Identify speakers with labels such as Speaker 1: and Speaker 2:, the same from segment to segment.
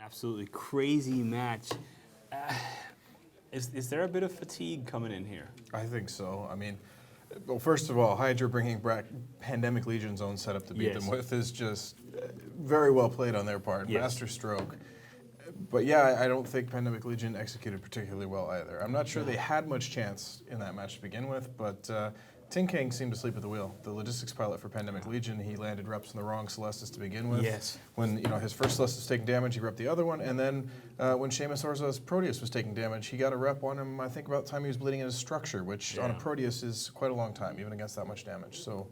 Speaker 1: Absolutely crazy match. Is there a bit of fatigue coming in here?
Speaker 2: I think so. I mean, well, first of all, Hydra bringing back Pandemic Legion's own setup to beat them with is just very well played on their part.
Speaker 1: Yes.
Speaker 2: Master stroke. But yeah, I don't think Pandemic Legion executed particularly well either. I'm not sure they had much chance in that match to begin with, but Tin King seemed to sleep at the wheel. The logistics pilot for Pandemic Legion, he landed reps in the wrong Celestis to begin with.
Speaker 1: Yes.
Speaker 2: When his first Celestis was taking damage, he repped the other one, and then when Seamus Orza's Proteus was taking damage, he got a rep on him, I think about the time he was bleeding in his structure, which on a Proteus is quite a long time, even against that much damage. So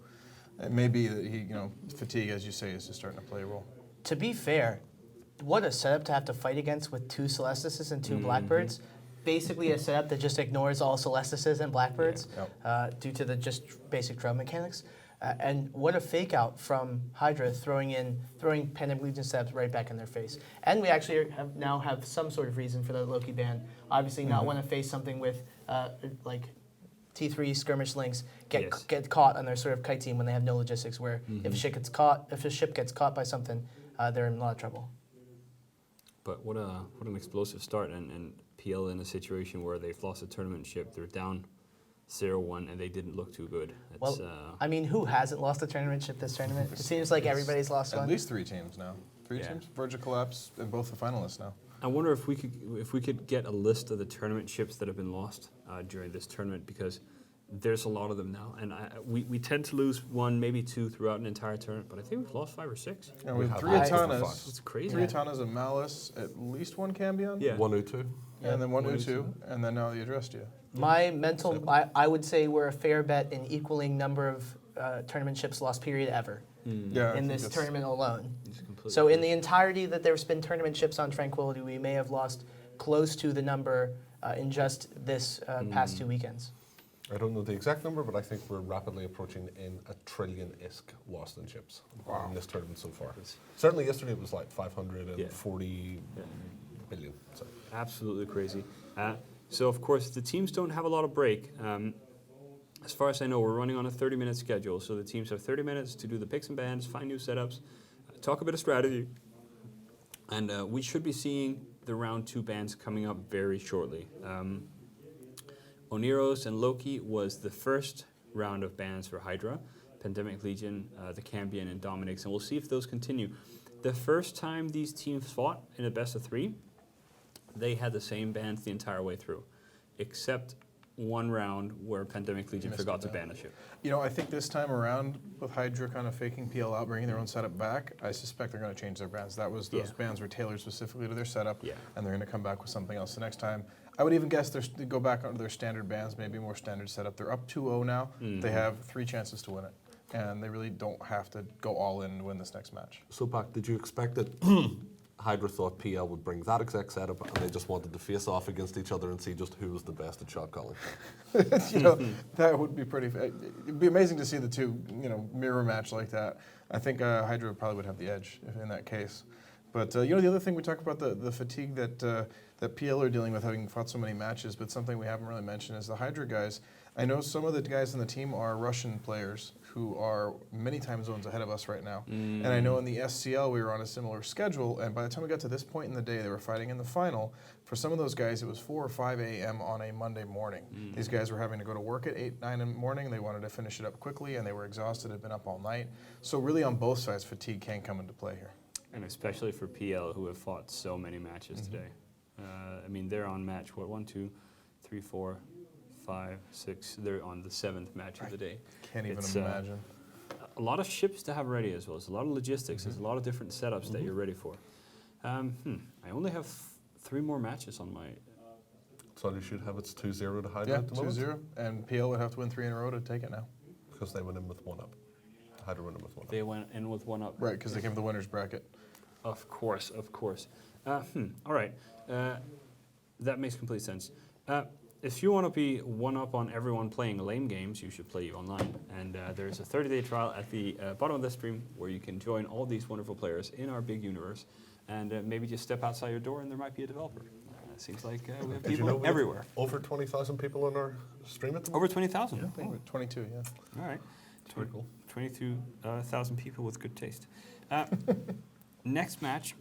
Speaker 2: it may be that he, fatigue, as you say, is just starting to play a role.
Speaker 3: To be fair, what a setup to have to fight against with 2 Celestises and 2 Blackbirds. Basically a setup that just ignores all Celestises and Blackbirds due to the just basic drone mechanics. And what a fake out from Hydra throwing Pandemic Legion setups right back in their face. And we actually now have some sort of reason for the Loki ban. Obviously not want to face something with like T3 skirmish links get caught on their sort of kite team when they have no logistics, where if a ship gets caught by something, they're in a lot of trouble.
Speaker 1: But what an explosive start, and PL in a situation where they've lost a tournament ship. They're down 0-1, and they didn't look too good.
Speaker 3: Well, I mean, who hasn't lost a tournament ship this tournament? It seems like everybody's lost one.
Speaker 2: At least 3 teams now. 3 teams. Verge of collapse, and both the finalists now.
Speaker 1: I wonder if we could get a list of the tournament ships that have been lost during this tournament, because there's a lot of them now, and we tend to lose 1, maybe 2 throughout an entire tournament, but I think we've lost 5 or 6.
Speaker 2: And we have 3 Atanas.
Speaker 1: It's crazy.
Speaker 2: 3 Atanas, a Malice, at least 1 Cambion.
Speaker 1: Yeah.
Speaker 4: 1 U2.
Speaker 2: And then 1 U2, and then now the Adrestia.
Speaker 3: My mental, I would say we're a fair bet in equaling number of tournament ships lost period ever in this tournament alone. So in the entirety that there's been tournament ships on Tranquility, we may have lost close to the number in just this past 2 weekends.
Speaker 4: I don't know the exact number, but I think we're rapidly approaching in a trillion-isk lost in ships in this tournament so far. Certainly yesterday it was like 540 billion. So.
Speaker 1: Absolutely crazy. So of course the teams don't have a lot of break. As far as I know, we're running on a 30-minute schedule, so the teams have 30 minutes to do the picks and bans, find new setups, talk a bit of strategy, and we should be seeing the round 2 bans coming up very shortly. Oneros and Loki was the first round of bans for Hydra, Pandemic Legion, the Cambion, and Dominix, and we'll see if those continue. The first time these teams fought in a best of 3, they had the same bans the entire way through, except 1 round where Pandemic Legion forgot to ban a ship.
Speaker 2: I think this time around, with Hydra kind of faking PL out, bringing their own setup back, I suspect they're going to change their bans. Those bans were tailored specifically to their setup, and they're going to come back with something else the next time. I would even guess they go back onto their standard bans, maybe more standard setup. They're up 2-0 now. They have 3 chances to win it, and they really don't have to go all in to win this next match.
Speaker 4: So, Pac, did you expect that Hydra thought PL would bring that exact setup, and they just wanted to face off against each other and see just who was the best at shot calling?
Speaker 2: That would be pretty. It'd be amazing to see the 2, mirror match like that. I think Hydra probably would have the edge in that case. But the other thing we talk about the fatigue that PL are dealing with, having fought so many matches, but something we haven't really mentioned is the Hydra guys. I know some of the guys on the team are Russian players who are many time zones ahead of us right now. And I know in the SCL we were on a similar schedule, and by the time we got to this point in the day, they were fighting in the final. For some of those guys, it was 4 or 5 a.m. on a Monday morning. These guys were having to go to work at 8, 9 in the morning. They wanted to finish it up quickly, and they were exhausted, had been up all night. So really on both sides, fatigue can come into play here.
Speaker 1: And especially for PL, who have fought so many matches today. I mean, they're on match, 1, 2, 3, 4, 5, 6. They're on the 7th match of the day.
Speaker 2: Can't even imagine.
Speaker 1: A lot of ships to have ready as well. There's a lot of logistics. There's a lot of different setups that you're ready for. I only have 3 more matches on my...
Speaker 4: So you should have it's 2-0 to Hydra at the moment?
Speaker 2: 2-0. And PL would have to win 3 in a row to take it now.
Speaker 4: Because they went in with 1 up. Hydra went in with 1 up.
Speaker 1: They went in with 1 up.
Speaker 2: Right, because they came to the winner's bracket.
Speaker 1: Of course. All right. That makes complete sense. If you want to be 1 up on everyone playing lame games, you should play you online. And there's a 30-day trial at the bottom of the stream where you can join all these wonderful players in our big universe. And maybe just step outside your door and there might be a developer. Seems like we have people everywhere.
Speaker 4: Over 20,000 people on our stream at the moment?
Speaker 1: Over 20,000?
Speaker 2: Yeah, 22, yeah.
Speaker 1: All right.
Speaker 4: That's pretty cool.
Speaker 1: 22,000 people with good taste. Next match,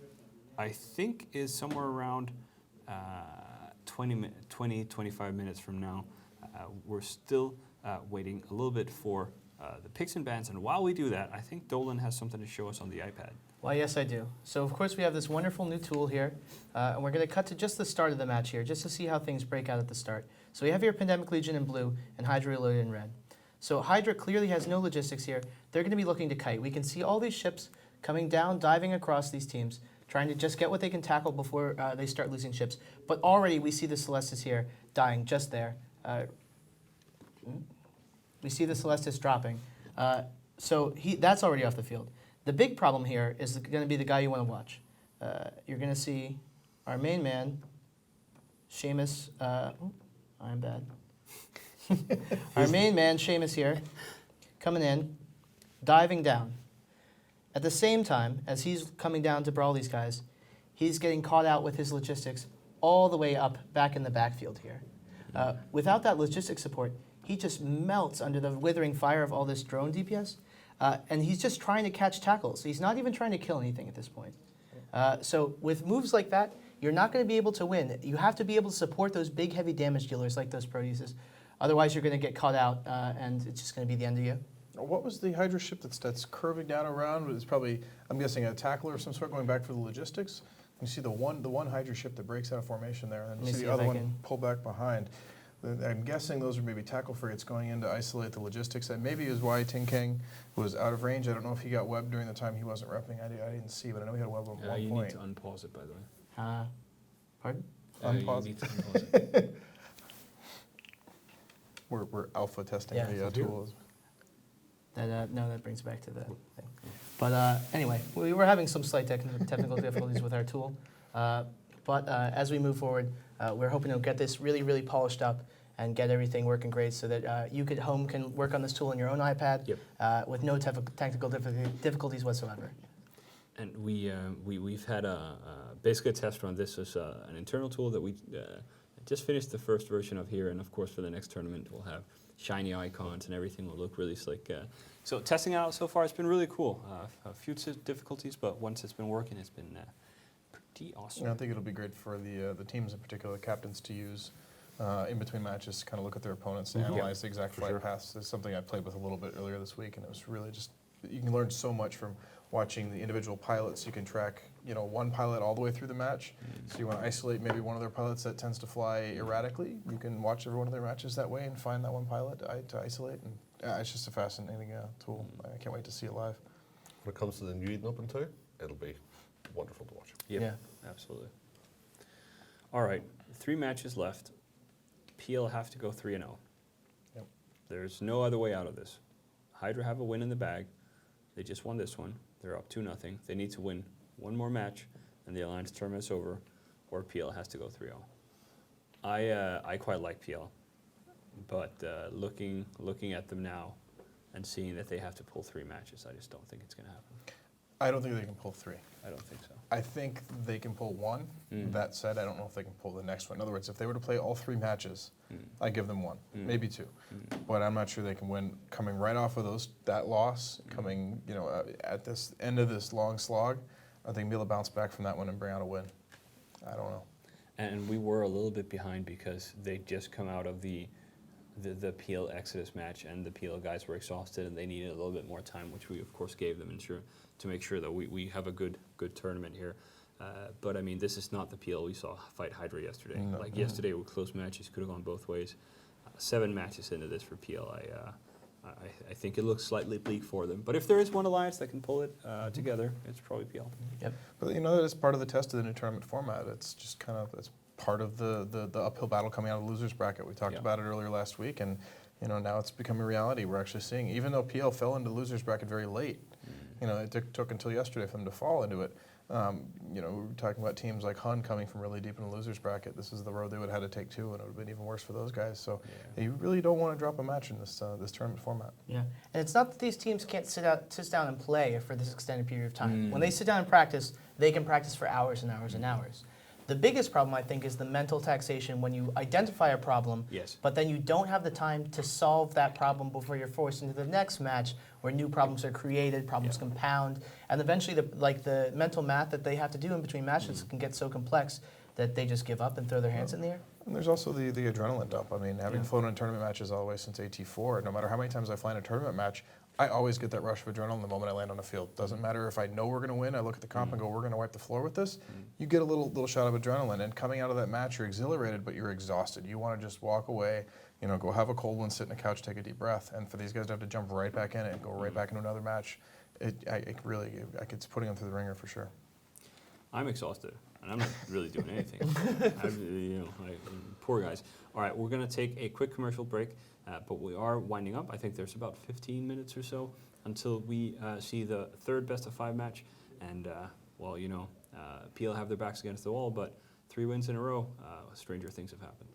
Speaker 1: I think is somewhere around 25 minutes from now. We're still waiting a little bit for the picks and bans, and while we do that, I think Dolan has something to show us on the iPad.
Speaker 3: Well, yes, I do. So, of course, we have this wonderful new tool here, and we're going to cut to just the start of the match here, just to see how things break out at the start. So we have here Pandemic Legion in blue and Hydra Reloaded in red. So Hydra clearly has no logistics here. They're going to be looking to kite. We can see all these ships coming down, diving across these teams, trying to just get what they can tackle before they start losing ships. But already we see the Celestis here dying just there. We see the Celestis dropping. So that's already off the field. The big problem here is going to be the guy you want to watch. You're going to see our main man, Seamus. I'm bad. Our main man, Seamus here, coming in, diving down. At the same time, as he's coming down to brawl these guys, he's getting caught out with his logistics all the way up back in the backfield here. Without that logistics support, he just melts under the withering fire of all this drone DPS. And he's just trying to catch tackles. He's not even trying to kill anything at this point. So with moves like that, you're not going to be able to win. You have to be able to support those big, heavy damage dealers like those Proteuses. Otherwise, you're going to get caught out, and it's just going to be the end of you.
Speaker 2: What was the Hydra ship that's curving down around? It's probably, I'm guessing, a tackler of some sort going back for the logistics. You see the one Hydra ship that breaks out of formation there, and then you see the other one pull back behind. I'm guessing those are maybe tackle frigates going in to isolate the logistics. That maybe is why Ting Kang was out of range. I don't know if he got webbed during the time he wasn't repping. I didn't see, but I know he had a web at one point.
Speaker 1: You need to unpause it, by the way.
Speaker 3: Pardon?
Speaker 2: Unpause.
Speaker 1: You need to unpause it.
Speaker 2: We're alpha testing the
Speaker 3: so
Speaker 2: tools.
Speaker 3: No, that brings back to the thing. But anyway, we were having some slight technical difficulties with our tool. But as we move forward, we're hoping to get this really, really polished up and get everything working great so that you at home can work on this tool on your own iPad with no technical difficulties whatsoever.
Speaker 1: And we've had basically a test run. This is an internal tool that we just finished the first version of here, and of course for the next tournament we'll have shiny icons and everything will look really slick. So testing out so far, it's been really cool. A few difficulties, but once it's been working, it's been pretty awesome.
Speaker 2: I think it'll be great for the teams in particular, the captains, to use in between matches to kind of look at their opponents and analyze the exact flight paths. It's something I played with a little bit earlier this week, and it was really just, you can learn so much from watching the individual pilots. You can track, one pilot all the way through the match. So you want to isolate maybe one of their pilots that tends to fly erratically. You can watch every one of their matches that way and find that one pilot to isolate. And it's just a fascinating tool. I can't wait to see it live.
Speaker 4: When it comes to the New Eden Open too, it'll be wonderful to watch.
Speaker 1: Yep. Yeah, absolutely. All right, 3 matches left. PL have to go 3-0.
Speaker 2: Yep.
Speaker 1: There's no other way out of this. Hydra have a win in the bag. They just won this one. They're up 2-0. They need to win one more match, and the Alliance tournament is over, or PL has to go 3-0. I quite like PL, but looking at them now and seeing that they have to pull 3 matches, I just don't think it's going to happen.
Speaker 2: I don't think they can pull 3.
Speaker 1: I don't think so.
Speaker 2: I think they can pull 1. That said, I don't know if they can pull the next one. In other words, if they were to play all 3 matches, I give them 1, maybe 2. But I'm not sure they can win coming right off of that loss, coming at this end of this long slog. I think they'll bounce back from that one and bring out a win. I don't know.
Speaker 1: And we were a little bit behind because they'd just come out of the PL Exodus match, and the PL guys were exhausted and they needed a little bit more time, which we of course gave them to make sure that we have a good tournament here. But I mean, this is not the PL we saw fight Hydra yesterday.
Speaker 2: No.
Speaker 1: Yesterday with close matches, could have gone both ways. 7 matches into this for PL, I think it looks slightly bleak for them. But if there is one alliance that can pull it together, it's probably PL.
Speaker 3: Yep.
Speaker 2: But that is part of the test of the new tournament format. It's just kind of part of the uphill battle coming out of the losers bracket. We talked about it earlier last week, and now it's becoming a reality. We're actually seeing, even though PL fell into the losers bracket very late, it took until yesterday for them to fall into it. We were talking about teams like Hun coming from really deep in the losers bracket. This is the road they would have had to take too, and it would have been even worse for those guys. So you really don't want to drop a match in this tournament format.
Speaker 3: Yeah, and it's not that these teams can't sit down and play for this extended period of time. When they sit down and practice, they can practice for hours and hours and hours. The biggest problem, I think, is the mental taxation when you identify a problem,
Speaker 1: Yes.
Speaker 3: but then you don't have the time to solve that problem before you're forced into the next match where new problems are created, problems compound, and eventually the mental math that they have to do in between matches can get so complex that they just give up and throw their hands in the air.
Speaker 2: And there's also the adrenaline dump. I mean, having flown in tournament matches all the way since AT4, no matter how many times I fly in a tournament match, I always get that rush of adrenaline the moment I land on the field. Doesn't matter if I know we're going to win. I look at the comp and go, we're going to wipe the floor with this. You get a little shot of adrenaline, and coming out of that match, you're exhilarated, but you're exhausted. You want to just walk away, go have a cold one, sit in a couch, take a deep breath. And for these guys to have to jump right back in it and go right back into another match, it's putting them through the ringer for sure.
Speaker 1: I'm exhausted, and I'm not really doing anything. Poor guys. All right, we're going to take a quick commercial break, but we are winding up. I think there's about 15 minutes or so until we see the third best-of-5 match. And, PL have their backs against the wall, but 3 wins in a row, stranger things have happened.